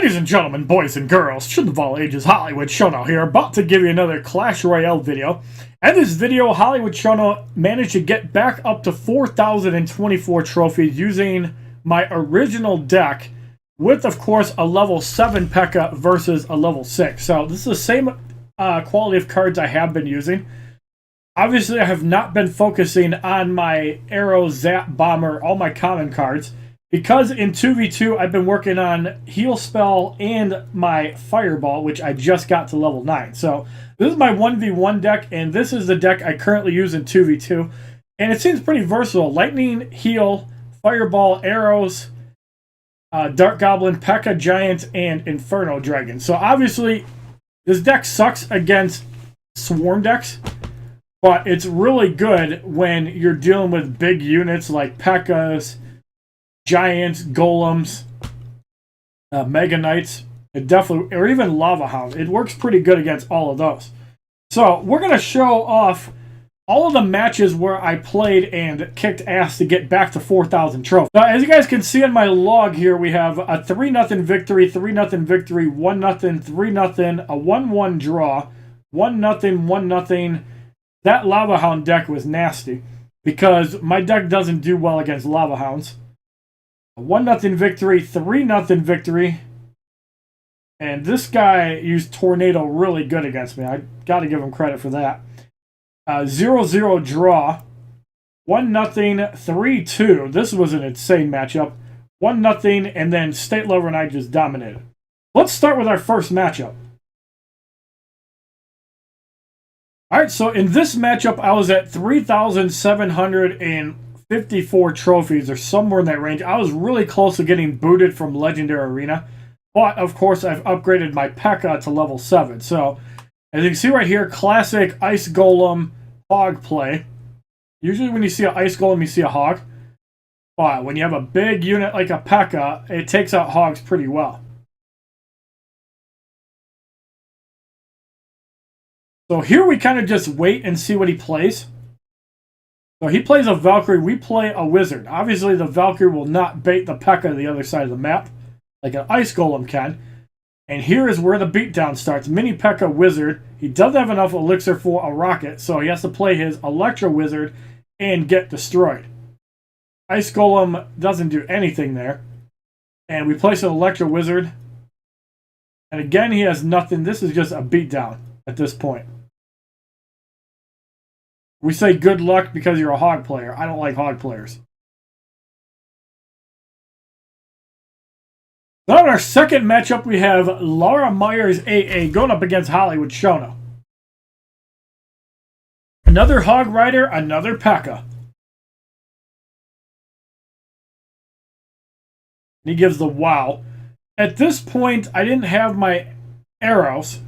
Ladies and gentlemen, boys and girls, children of all ages, HollywoodShono here, about to give you another Clash Royale video. In this video, HollywoodShono managed to get back up to 4,024 trophies using my original deck with, of course, a level 7 P.E.K.K.A versus a level 6. So this is the same quality of cards I have been using. Obviously, I have not been focusing on my Arrow, Zap, Bomber, all my common cards. Because in 2v2, I've been working on Heal Spell and my Fireball, which I just got to level 9. So this is my 1v1 deck, and this is the deck I currently use in 2v2. And it seems pretty versatile. Lightning, Heal, Fireball, Arrows, Dark Goblin, P.E.K.K.A Giant, and Inferno Dragon. So obviously, this deck sucks against Swarm decks. But it's really good when you're dealing with big units like P.E.K.K.As, Giants, Golems, Mega Knights, it definitely, or even Lava Hound. It works pretty good against all of those. So we're going to show off all of the matches where I played and kicked ass to get back to 4,000 trophies. Now, as you guys can see on my log here, we have a 3-0 victory, 3-0 victory, 1-0, 3-0, a 1-1 draw, 1-0, 1-0. That Lava Hound deck was nasty because my deck doesn't do well against Lava Hounds. 1-0 victory, 3-0 victory. And this guy used Tornado really good against me. I got to give him credit for that. 0-0 draw. 1-0, 3-2. This was an insane matchup. 1-0, and then Statelover and I just dominated. Let's start with our first matchup. Alright, so in this matchup, I was at 3,754 trophies, or somewhere in that range. I was really close to getting booted from Legendary Arena. But, of course, I've upgraded my P.E.K.K.A to level 7. So, as you can see right here, classic Ice Golem Hog play. Usually when you see an Ice Golem, you see a Hog. But when you have a big unit like a P.E.K.K.A, it takes out Hogs pretty well. So here we kind of just wait and see what he plays. So he plays a Valkyrie, we play a Wizard. Obviously the Valkyrie will not bait the P.E.K.K.A to the other side of the map, like an Ice Golem can. And here is where the beatdown starts. Mini P.E.K.K.A Wizard. He doesn't have enough elixir for a rocket, so he has to play his Electro Wizard and get destroyed. Ice Golem doesn't do anything there. And we place an Electro Wizard. And again, he has nothing. This is just a beatdown at this point. We say good luck because you're a Hog player. I don't like Hog players. Now in our second matchup, we have Laura Myers AA going up against HollywoodShono. Another Hog Rider, another P.E.K.K.A. He gives the wow. At this point, I didn't have my arrows.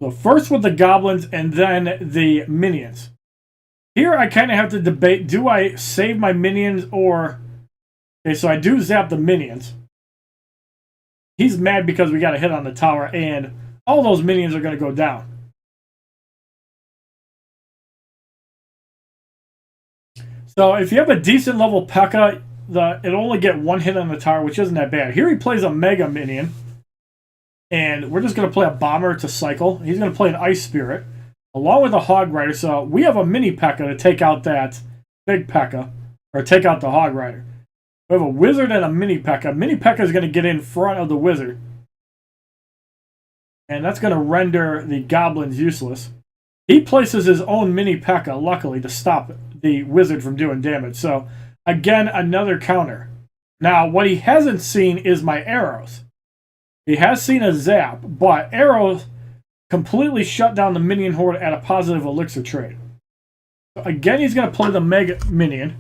So first with the Goblins and then the Minions. Here I kind of have to debate, do I save my Minions or... Okay, so I do zap the Minions. He's mad because we got a hit on the tower and all those Minions are going to go down. So if you have a decent level P.E.K.K.A, it'll only get one hit on the tower, which isn't that bad. Here he plays a Mega Minion. And we're just going to play a Bomber to cycle. He's going to play an Ice Spirit, along with a Hog Rider. So we have a Mini P.E.K.K.A to take out that big P.E.K.K.A, or take out the Hog Rider. We have a Wizard and a Mini P.E.K.K.A. Mini P.E.K.K.A is going to get in front of the Wizard. And that's going to render the Goblins useless. He places his own Mini P.E.K.K.A, luckily, to stop the Wizard from doing damage. So, again, another counter. Now, what he hasn't seen is my arrows. He has seen a zap, but arrows completely shut down the Minion Horde at a positive elixir trade. So again, he's going to play the Mega Minion.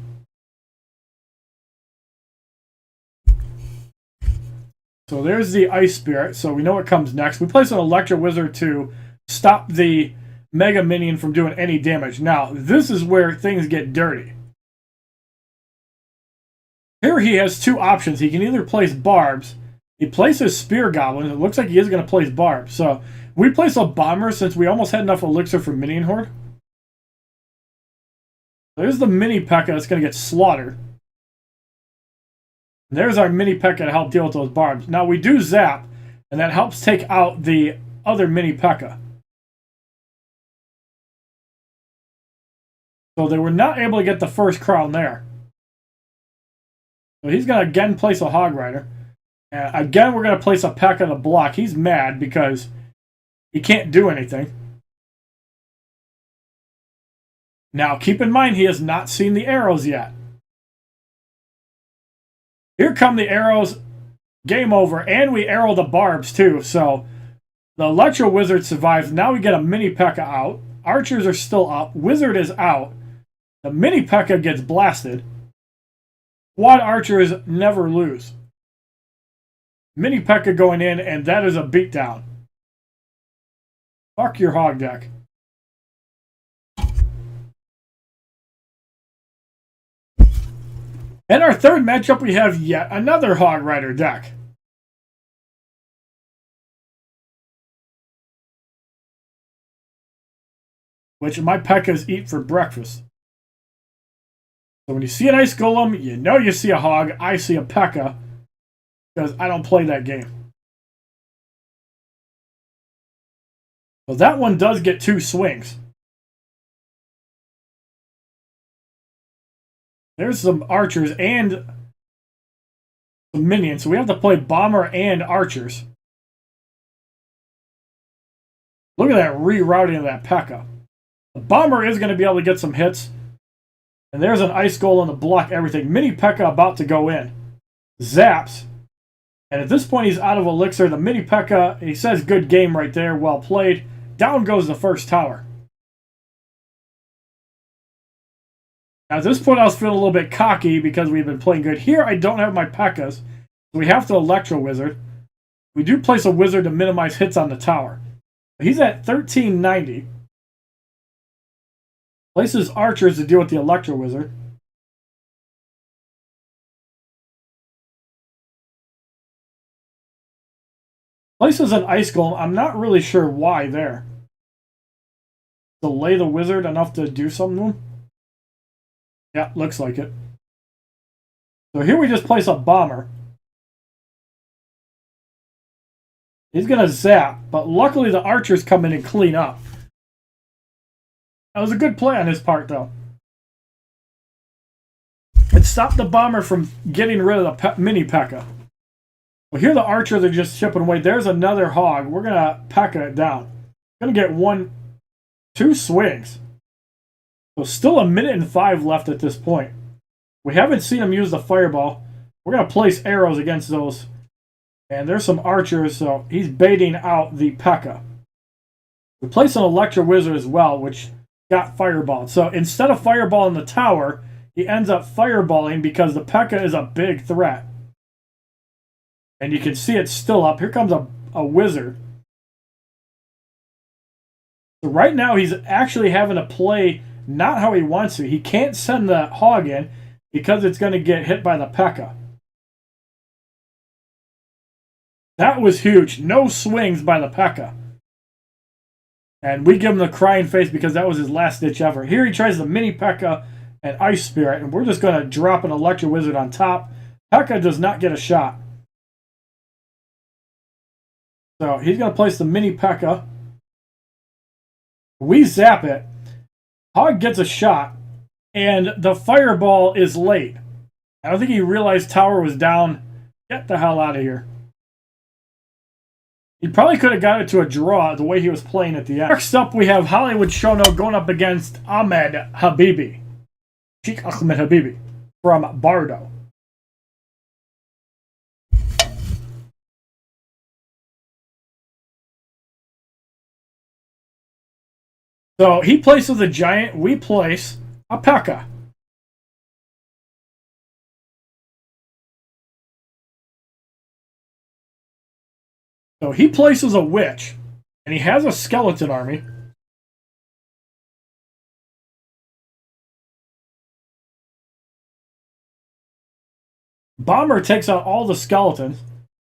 So there's the Ice Spirit, so we know what comes next. We place an Electro Wizard to stop the Mega Minion from doing any damage. Now, this is where things get dirty. Here he has two options. He can either place Barbs. He places Spear Goblin. It looks like he is going to place Barbs. So we place a Bomber since we almost had enough elixir for Minion Horde. There's the Mini P.E.K.K.A that's going to get slaughtered. There's our mini P.E.K.K.A to help deal with those barbs. Now we do zap, and that helps take out the other mini P.E.K.K.A. So they were not able to get the first crown there. So he's going to again place a Hog Rider. And again, we're going to place a P.E.K.K.A to block. He's mad because he can't do anything. Now, keep in mind, he has not seen the arrows yet. Here come the arrows. Game over. And we arrow the Barbs, too. So, the Electro Wizard survives. Now we get a mini P.E.K.K.A out. Archers are still up. Wizard is out. The mini P.E.K.K.A gets blasted. Quad Archers never lose. Mini P.E.K.K.A going in, and that is a beatdown. Fuck your hog deck. In our third matchup, we have yet another Hog Rider deck. Which my P.E.K.K.As eat for breakfast. So when you see an Ice Golem, you know you see a Hog. I see a P.E.K.K.A. Because I don't play that game. So that one does get 2 swings. There's some archers and some minions. So we have to play bomber and archers. Look at that rerouting of that P.E.K.K.A. The bomber is going to be able to get some hits. And there's an ice golem to block everything. Mini P.E.K.K.A about to go in. Zaps. And at this point he's out of elixir. The mini P.E.K.K.A, he says good game right there. Well played. Down goes the first tower. Now, at this point, I was feeling a little bit cocky because we've been playing good. Here, I don't have my P.E.K.K.As, so we have to Electro Wizard. We do place a Wizard to minimize hits on the tower. He's at 1390. Places Archers to deal with the Electro Wizard. Places an Ice Golem. I'm not really sure why there. Delay the Wizard enough to do something to him? Yeah, looks like it. So here we just place a bomber. He's going to zap, but luckily the archers come in and clean up. That was a good play on his part, though. It stopped the bomber from getting rid of the mini P.E.K.K.A. Well, here the archers are just chipping away. There's another hog. We're going to P.E.K.K.A it down. Going to get 2 swings. So still 1:05 left at this point. We haven't seen him use the fireball. We're going to place arrows against those. And there's some archers, so he's baiting out the P.E.K.K.A. We place an Electro Wizard as well, which got fireballed. So instead of fireballing the tower, he ends up fireballing because the P.E.K.K.A is a big threat. And you can see it's still up. Here comes a Wizard. So right now he's actually having to play not how he wants to. He can't send the hog in because it's going to get hit by the P.E.K.K.A. That was huge. No swings by the P.E.K.K.A. And we give him the crying face because that was his last ditch effort. Here he tries the mini P.E.K.K.A and Ice Spirit, and we're just going to drop an Electro Wizard on top. P.E.K.K.A does not get a shot. So he's going to place the mini P.E.K.K.A. We zap it. Hog gets a shot, and the fireball is late. I don't think he realized tower was down. Get the hell out of here. He probably could have got it to a draw the way he was playing at the end. Next up, we have HollywoodShono going up against Ahmed Habibi. Sheikh Ahmed Habibi from Bardo. So he places a giant, we place a P.E.K.K.A. So he places a witch, and he has a skeleton army. Bomber takes out all the skeletons.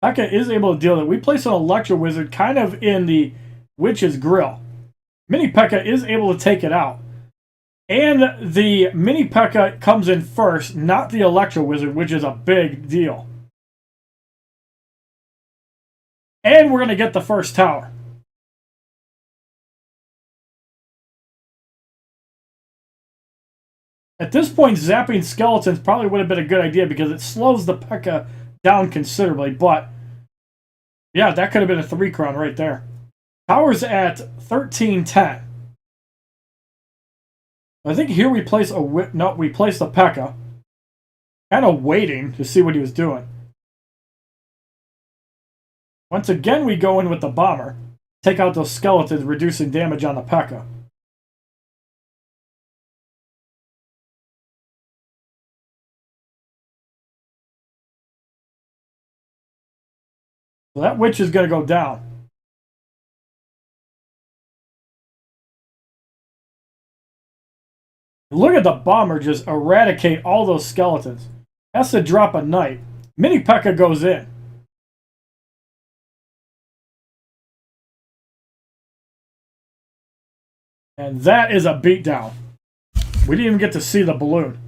P.E.K.K.A is able to deal with it. We place an Electro Wizard kind of in the witch's grill. Mini P.E.K.K.A is able to take it out. And the Mini P.E.K.K.A comes in first, not the Electro Wizard, which is a big deal. And we're going to get the first tower. At this point, zapping skeletons probably would have been a good idea because it slows the P.E.K.K.A down considerably. But, yeah, that could have been a 3 crown right there. Tower's at 1310. I think here we place we place the P.E.K.K.A. Kind of waiting to see what he was doing. Once again, we go in with the bomber. Take out those skeletons, reducing damage on the P.E.K.K.A. So that witch is going to go down. Look at the bomber just eradicate all those skeletons. Has to drop a knight. Mini P.E.K.K.A goes in. And that is a beatdown. We didn't even get to see the balloon.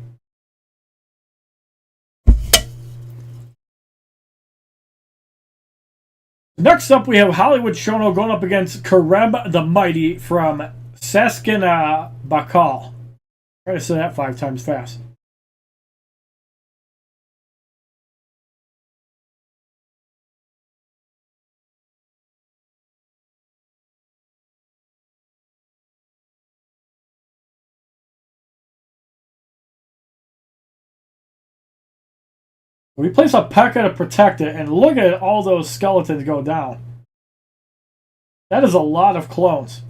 Next up, we have HollywoodShono going up against Karem the Mighty from Bakal. Try to say that 5 times fast. We place a P.E.K.K.A to protect it, and look at all those skeletons go down. That is a lot of clones.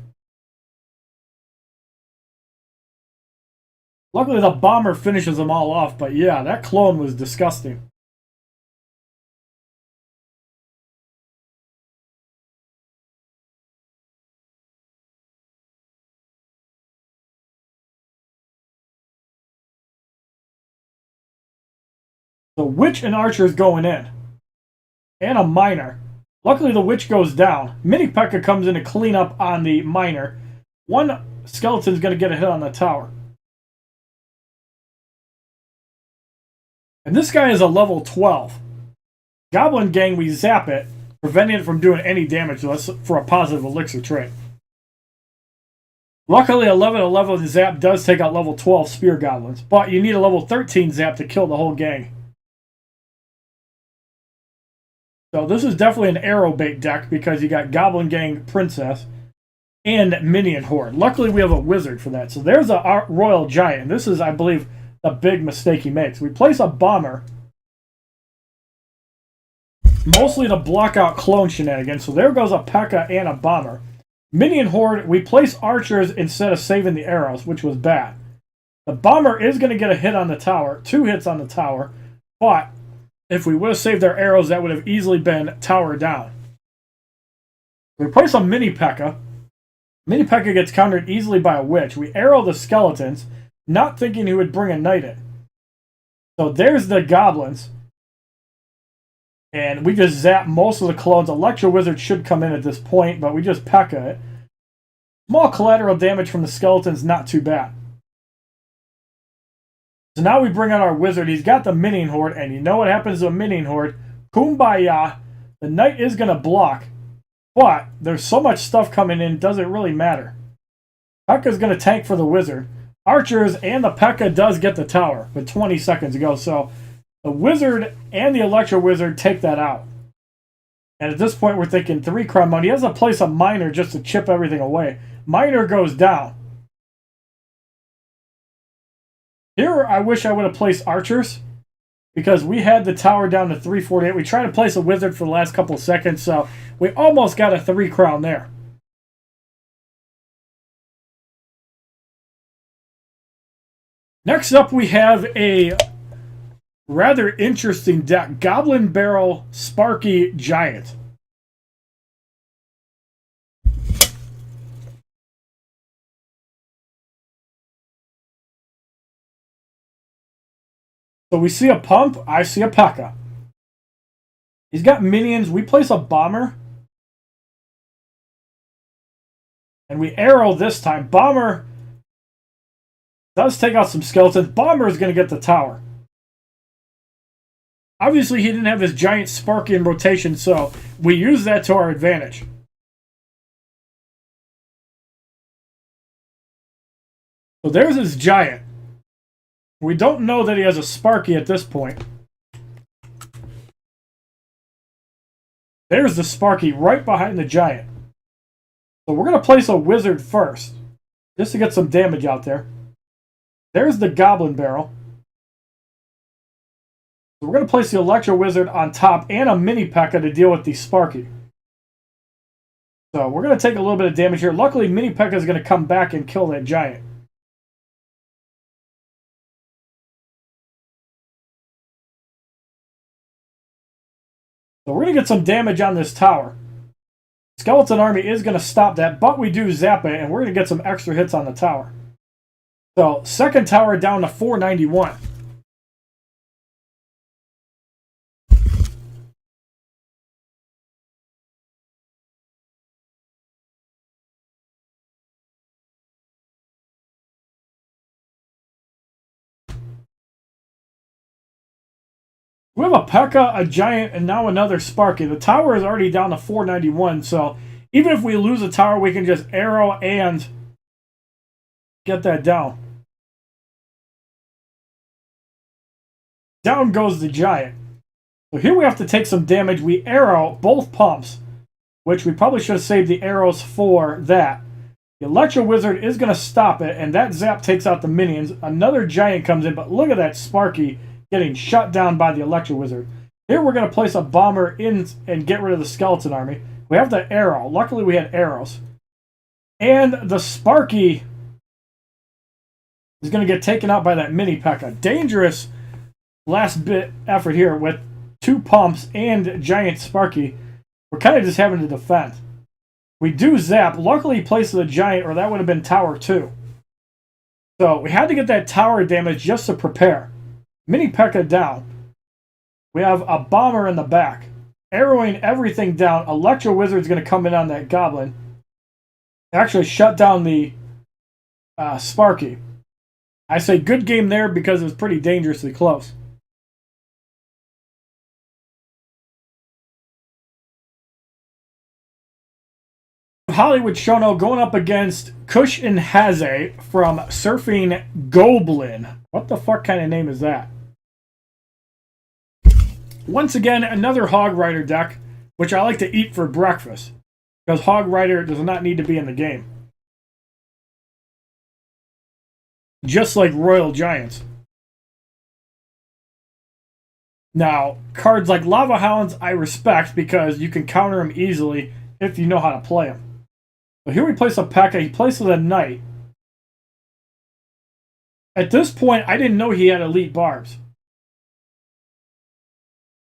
Luckily, the bomber finishes them all off, but yeah, that clone was disgusting. The witch and archer is going in. And a miner. Luckily, the witch goes down. Mini P.E.K.K.A comes in to clean up on the miner. One skeleton is going to get a hit on the tower. And this guy is a level 12. Goblin Gang, we zap it, preventing it from doing any damage to us for a positive elixir trait. Luckily, a level 11 zap does take out level 12 spear goblins, but you need a level 13 zap to kill the whole gang. So this is definitely an arrow bait deck because you got Goblin Gang Princess and Minion Horde. Luckily, we have a wizard for that. So there's a Royal Giant. This is, I believe, the big mistake he makes. We place a bomber, mostly to block out clone shenanigans. So there goes a P.E.K.K.A and a bomber. Minion Horde, we place archers instead of saving the arrows, which was bad. The bomber is going to get a hit on the tower, 2 hits on the tower, but if we would have saved our arrows, that would have easily been tower down. We place a Mini P.E.K.K.A. Mini P.E.K.K.A gets countered easily by a witch. We arrow the skeletons, not thinking he would bring a knight in. So there's the goblins. And we just zap most of the clones. Electro Wizard should come in at this point, but we just P.E.K.K.A it. Small collateral damage from the skeletons, not too bad. So now we bring out our wizard. He's got the Minion Horde, and you know what happens to a Minion Horde? Kumbaya. The knight is going to block, but there's so much stuff coming in, doesn't really matter. P.E.K.K.A is going to tank for the wizard. Archers and the P.E.K.K.A does get the tower with 20 seconds to go, so the wizard and the Electro Wizard take that out. And at this point, we're thinking 3 crown money. He has to place a miner just to chip everything away. Miner goes down. Here, I wish I would have placed archers because we had the tower down to 348. We tried to place a wizard for the last couple of seconds, so we almost got a 3 crown there. Next up, we have a rather interesting deck. Goblin Barrel Sparky Giant. So we see a pump, I see a P.E.K.K.A. He's got minions. We place a bomber. And we arrow this time. Bomber Does take out some skeletons. Bomber is going to get the tower. Obviously, he didn't have his giant Sparky in rotation, so we use that to our advantage. So there's his giant. We don't know that he has a Sparky at this point. There's the Sparky right behind the giant. So we're going to place a wizard first, just to get some damage out there. There's the Goblin barrel. So we're going to place the Electro Wizard on top and a Mini P.E.K.K.A to deal with the Sparky. So we're going to take a little bit of damage here. Luckily, Mini P.E.K.K.A is going to come back and kill that giant. So we're going to get some damage on this tower. Skeleton Army is going to stop that, but we do zap it, and we're going to get some extra hits on the tower. So, second tower down to 491. We have a P.E.K.K.A, a giant, and now another Sparky. The tower is already down to 491, so even if we lose a tower, we can just arrow and get that down. Down goes the giant. So here we have to take some damage. We arrow both pumps, which we probably should have saved the arrows for that. The Electro Wizard is going to stop it, and that zap takes out the minions. Another giant comes in, but look at that Sparky getting shut down by the Electro Wizard. Here we're going to place a bomber in and get rid of the Skeleton Army. We have the arrow. Luckily we had arrows. And the Sparky is going to get taken out by that Mini P.E.K.K.A. Dangerous last bit effort here with two pumps and giant Sparky. We're kind of just having to defend. We do zap. Luckily he places a giant, or that would have been tower 2. So we had to get that tower damage just to prepare. Mini P.E.K.K.A down. We have a bomber in the back. Arrowing everything down. Electro Wizard's going to come in on that Goblin. Actually shut down the Sparky. I say good game there because it was pretty dangerously close. HollywoodShono going up against Kush and Haze from Surfing Goblin. What the fuck kind of name is that? Once again, another Hog Rider deck, which I like to eat for breakfast, because Hog Rider does not need to be in the game. Just like Royal Giants. Now, cards like Lava Hounds I respect because you can counter them easily if you know how to play them. So here we place a P.E.K.K.A. He places a Knight. At this point, I didn't know he had Elite Barbs.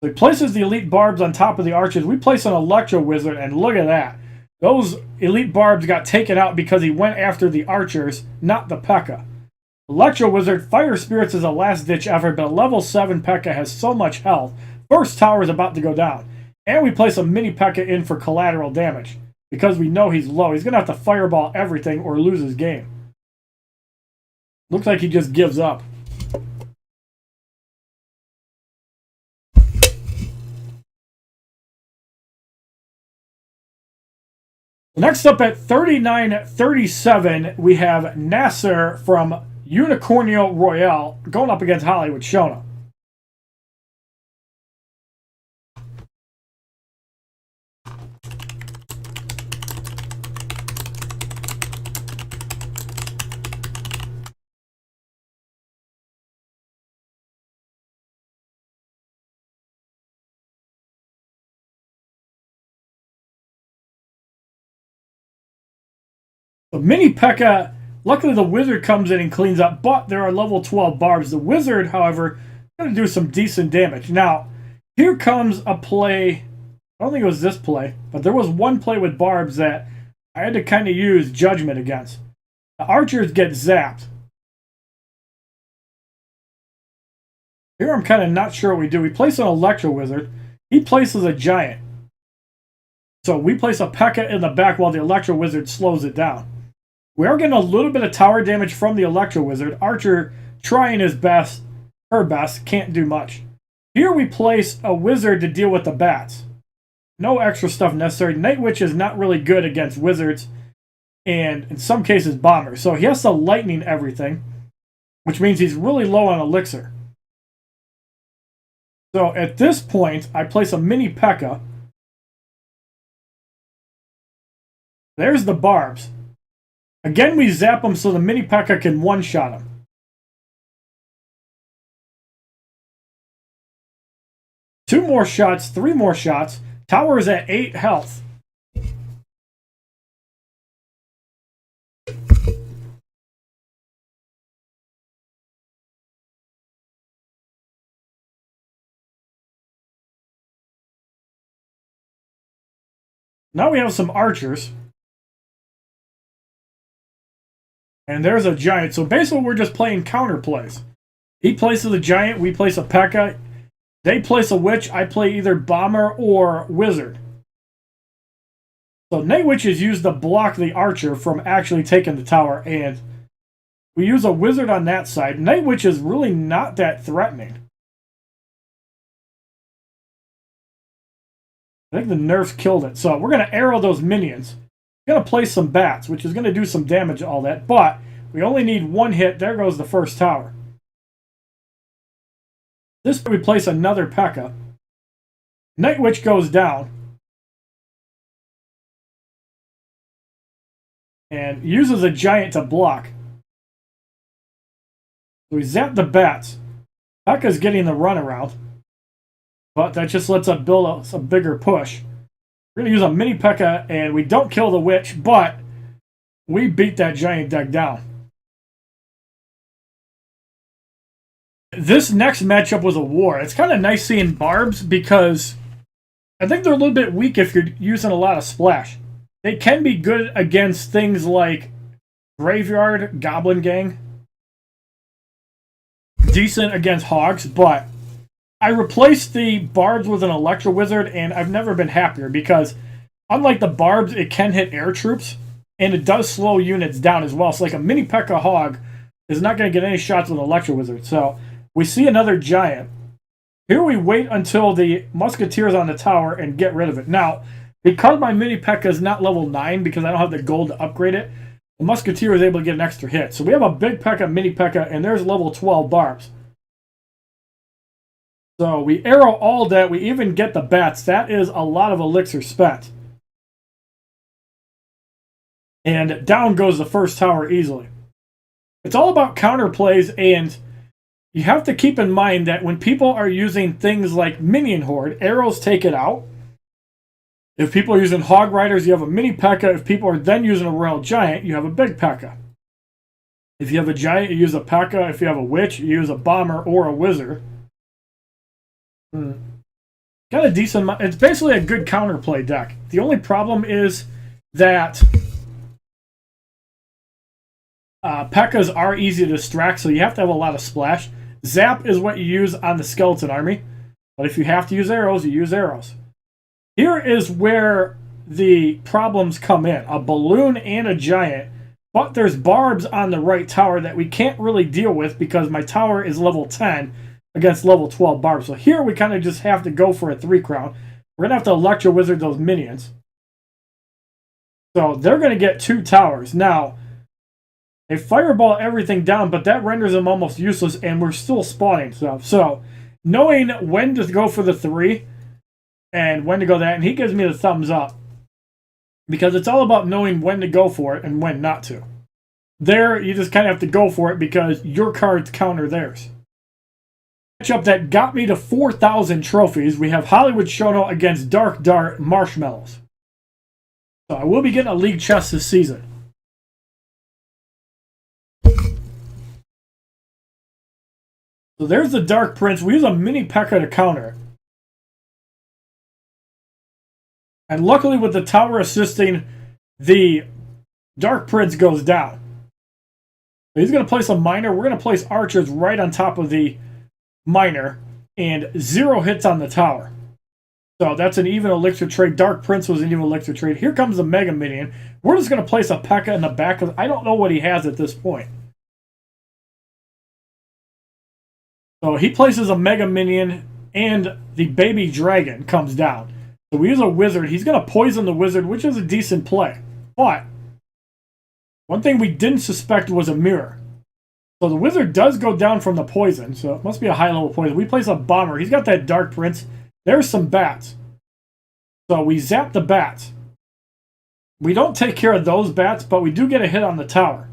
So he places the Elite Barbs on top of the archers. We place an Electro Wizard, and look at that. Those Elite Barbs got taken out because he went after the archers, not the P.E.K.K.A. Electro Wizard, Fire Spirits is a last-ditch effort, but level 7 P.E.K.K.A has so much health. First tower is about to go down. And we place a Mini P.E.K.K.A in for collateral damage, because we know he's low. He's going to have to fireball everything or lose his game. Looks like he just gives up. Next up at 39-37, we have Nasser from Unicornio Royale going up against HollywoodShono. The Mini P.E.K.K.A, luckily the Wizard comes in and cleans up, but there are level 12 Barbs. The Wizard, however, is going to do some decent damage. Now, here comes a play. I don't think it was this play, but there was one play with Barbs that I had to kind of use judgment against. The archers get zapped. Here I'm kind of not sure what we do. We place an Electro Wizard. He places a Giant. So we place a P.E.K.K.A in the back while the Electro Wizard slows it down. We are getting a little bit of tower damage from the Electro Wizard. Archer trying his best, her best, can't do much. Here we place a wizard to deal with the bats. No extra stuff necessary. Night Witch is not really good against wizards, and in some cases bombers. So he has to lightning everything, which means he's really low on elixir. So at this point, I place a mini P.E.K.K.A. There's the Barbs. Again, we zap him so the mini P.E.K.K.A. can one-shot him. Two more shots, three more shots. Tower is at 8 health. Now we have some archers. And there's a giant. So basically we're just playing counter plays. He places a giant, we place a P.E.K.K.A. They place a witch, I play either bomber or wizard. So Night Witch is used to block the archer from actually taking the tower, and we use a wizard on that side. Night Witch is really not that threatening. I think the nerfs killed it. So we're going to arrow those minions. We're going to place some bats, which is going to do some damage to all that, but we only need one hit. There goes the first tower. This we place another P.E.K.K.A. Night Witch goes down. And uses a giant to block. So we zap the bats. P.E.K.K.A.'s getting the runaround. But that just lets us build a bigger push. We're going to use a mini P.E.K.K.A. and we don't kill the witch, but we beat that giant deck down. This next matchup was a war. It's kind of nice seeing Barbs because I think they're a little bit weak if you're using a lot of splash. They can be good against things like Graveyard, Goblin Gang. Decent against Hogs, but I replaced the Barbs with an Electro Wizard, and I've never been happier because unlike the Barbs, it can hit air troops, and it does slow units down as well. So like a mini P.E.K.K.A. Hog is not going to get any shots with an Electro Wizard. So we see another giant. Here we wait until the Musketeer's on the tower and get rid of it. Now, because my mini P.E.K.K.A. is not level 9 because I don't have the gold to upgrade it, the Musketeer is able to get an extra hit. So we have a big P.E.K.K.A., mini P.E.K.K.A., and there's level 12 Barbs. So we arrow all that. We even get the bats. That is a lot of elixir spent. And down goes the first tower easily. It's all about counter plays, and you have to keep in mind that when people are using things like Minion Horde, arrows take it out. If people are using Hog Riders, you have a mini P.E.K.K.A. If people are then using a Royal Giant, you have a big P.E.K.K.A. If you have a Giant, you use a P.E.K.K.A. If you have a Witch, you use a Bomber or a Wizard. Got a decent amount. It's basically a good counterplay deck. The only problem is that P.E.K.K.A.s are easy to distract, so you have to have a lot of splash. Zap is what you use on the skeleton army, but if you have to use arrows, you use arrows. Here is where the problems come in. A balloon and a giant, but there's Barbs on the right tower that we can't really deal with because my tower is level 10 against level 12 Barbs. So here we kind of just have to go for a 3 crown. We're going to have to Electro Wizard those minions. So they're going to get 2 towers. Now, they fireball everything down, but that renders them almost useless, and we're still spawning stuff. So knowing when to go for the 3 and when to go that, and he gives me the thumbs up. Because it's all about knowing when to go for it and when not to. There, you just kind of have to go for it because your cards counter theirs. Matchup that got me to 4,000 trophies. We have HollywoodShono against Dark Dart Marshmallows. So I will be getting a league chest this season. So there's the Dark Prince. We use a mini P.E.K.K.A. to counter. And luckily with the tower assisting, the Dark Prince goes down. So he's going to place a miner. We're going to place archers right on top of the miner. And 0 hits on the tower. So that's an even elixir trade. Dark Prince was an even elixir trade. Here comes the Mega Minion. We're just going to place a P.E.K.K.A in the back. I don't know what he has at this point. So he places a Mega Minion, and the baby dragon comes down. So we use a wizard. He's going to poison the wizard, which is a decent play. But one thing we didn't suspect was a mirror. So the wizard does go down from the poison, so it must be a high-level poison. We place a bomber. He's got that Dark Prince. There's some bats. So we zap the bats. We don't take care of those bats, but we do get a hit on the tower.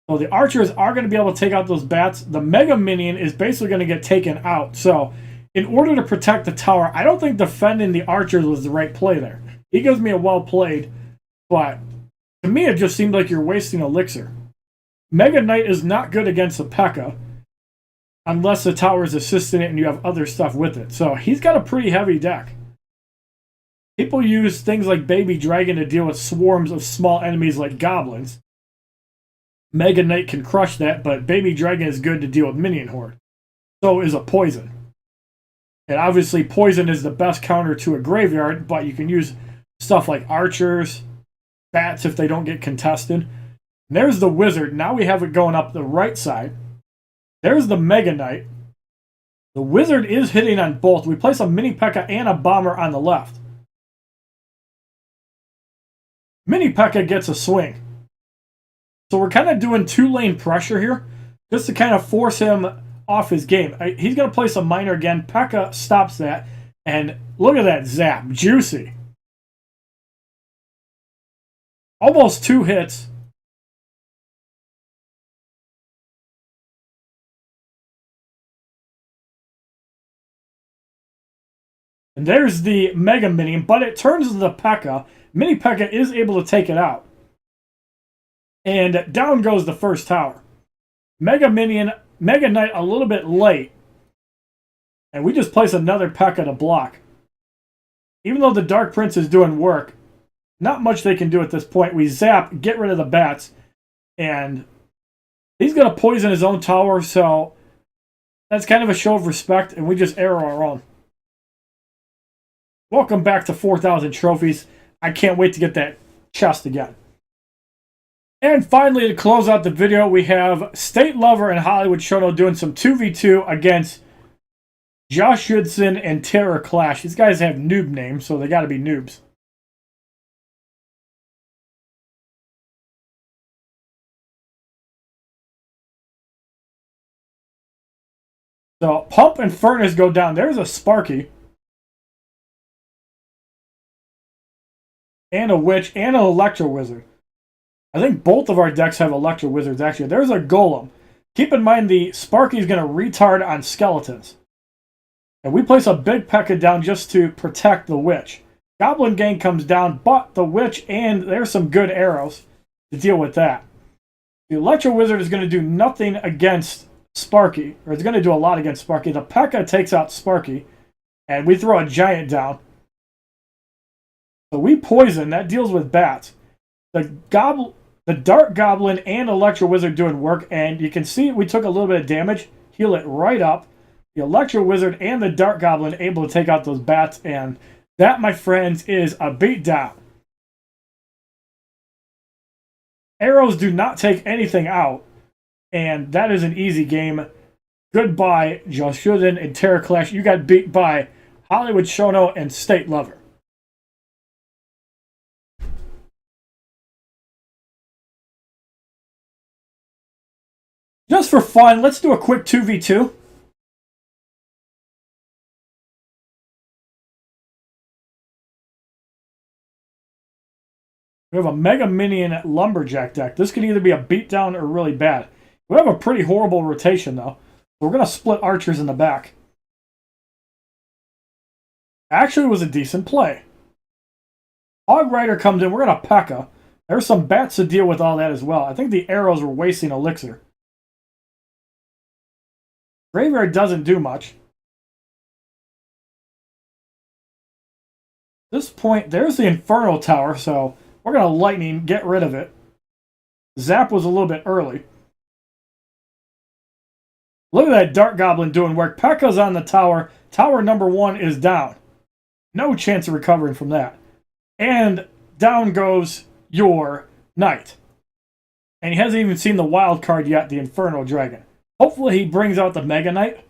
So the archers are going to be able to take out those bats. The Mega Minion is basically going to get taken out. So in order to protect the tower, I don't think defending the archers was the right play there. He gives me a well played, but to me it just seemed like you're wasting elixir. Mega Knight is not good against the P.E.K.K.A unless the tower is assisting it and you have other stuff with it. So he's got a pretty heavy deck. People use things like Baby Dragon to deal with swarms of small enemies like goblins. Mega Knight can crush that, but Baby Dragon is good to deal with Minion Horde. So is a poison. And obviously poison is the best counter to a graveyard, but you can use stuff like archers, bats if they don't get contested. And there's the wizard. Now we have it going up the right side. There's the Mega Knight. The wizard is hitting on both. We place a mini P.E.K.K.A and a bomber on the left. Mini P.E.K.K.A gets a swing. So we're kind of doing two-lane pressure here, just to kind of force him off his game. He's going to place a miner again. P.E.K.K.A stops that. And look at that zap. Juicy. Almost 2 hits. And there's the Mega Minion, but it turns to the P.E.K.K.A. Mini P.E.K.K.A is able to take it out. And down goes the first tower. Mega Knight a little bit late. And we just place another P.E.K.K.A to block. Even though the Dark Prince is doing work, not much they can do at this point. We zap, get rid of the bats, and he's going to poison his own tower, so that's kind of a show of respect, and we just arrow our own. Welcome back to 4,000 trophies. I can't wait to get that chest again. And finally, to close out the video, we have Statelover and HollywoodShono doing some 2v2 against Josh Hudson and Terror Clash. These guys have noob names, so they got to be noobs. So Pump and Furnace go down. There's a Sparky. And a Witch and an Electro Wizard. I think both of our decks have Electro Wizards, actually. There's a Golem. Keep in mind the Sparky is going to retard on skeletons. And we place a big P.E.K.K.A down just to protect the Witch. Goblin Gang comes down, but the Witch, and there's some good arrows to deal with that. The Electro Wizard is going to do nothing against Sparky, or it's going to do a lot against Sparky. The P.E.K.K.A takes out Sparky, and we throw a Giant down. So we poison. That deals with bats. The Dark Goblin and Electro Wizard doing work, and you can see we took a little bit of damage. Heal it right up. The Electro Wizard and the Dark Goblin able to take out those bats, and that, my friends, is a beatdown. Arrows do not take anything out, and that is an easy game. Goodbye, Josh Hudson and Terror Clash. You got beat by HollywoodShono and Statelover. Just for fun, let's do a quick 2v2. We have a Mega Minion Lumberjack deck. This could either be a beatdown or really bad. We have a pretty horrible rotation, though. We're going to split archers in the back. Actually, it was a decent play. Hog Rider comes in. We're going to P.E.K.K.A. There's some bats to deal with all that as well. I think the arrows were wasting elixir. Graveyard doesn't do much. At this point, there's the Inferno Tower, so we're going to Lightning, get rid of it. Zap was a little bit early. Look at that Dark Goblin doing work. P.E.K.K.A's on the tower. Tower number 1 is down. No chance of recovering from that. And down goes your knight. And he hasn't even seen the wild card yet, the Inferno Dragon. Hopefully he brings out the Mega Knight.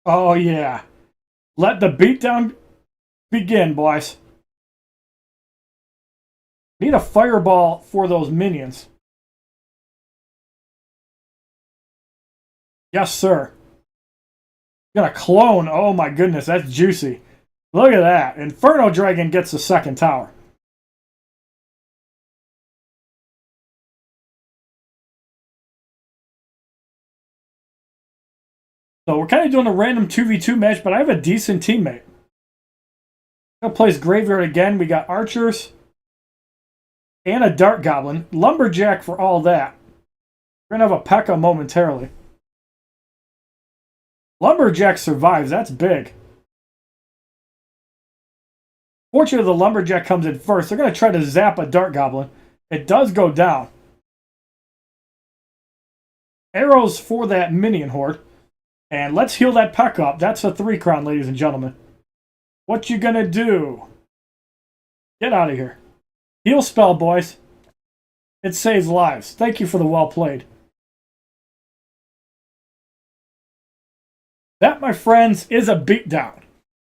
Oh yeah. Let the beatdown begin, boys. Need a fireball for those minions. Yes, sir. Gonna clone. Oh my goodness, that's juicy. Look at that. Inferno Dragon gets the second tower. So we're kind of doing a random 2v2 match, but I have a decent teammate. Gonna place Graveyard again. We got Archers and a Dart Goblin. Lumberjack for all that. We're gonna have a P.E.K.K.A momentarily. Lumberjack survives. That's big. Fortunately, the Lumberjack comes in first. They're going to try to zap a Dart Goblin. It does go down. Arrows for that Minion Horde. And let's heal that P.E.K.K.A up. That's a 3 crown, ladies and gentlemen. What you going to do? Get out of here. Heal spell, boys. It saves lives. Thank you for the well played. That, my friends, is a beatdown.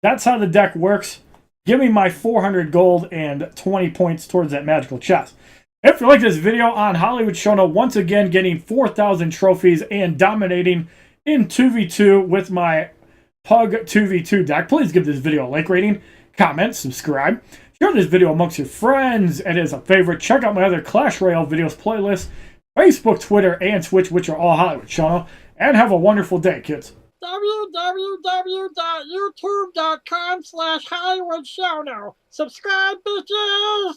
That's how the deck works. Give me my 400 gold and 20 points towards that magical chest. If you like this video on HollywoodShono, once again getting 4,000 trophies and dominating in 2v2 with my Pug 2v2 deck, please give this video a like rating, comment, subscribe, share this video amongst your friends. It is a favorite. Check out my other Clash Royale videos playlist, Facebook, Twitter, and Twitch, which are all HollywoodShono. And have a wonderful day, kids. www.youtube.com/HollywoodShono. Subscribe, bitches!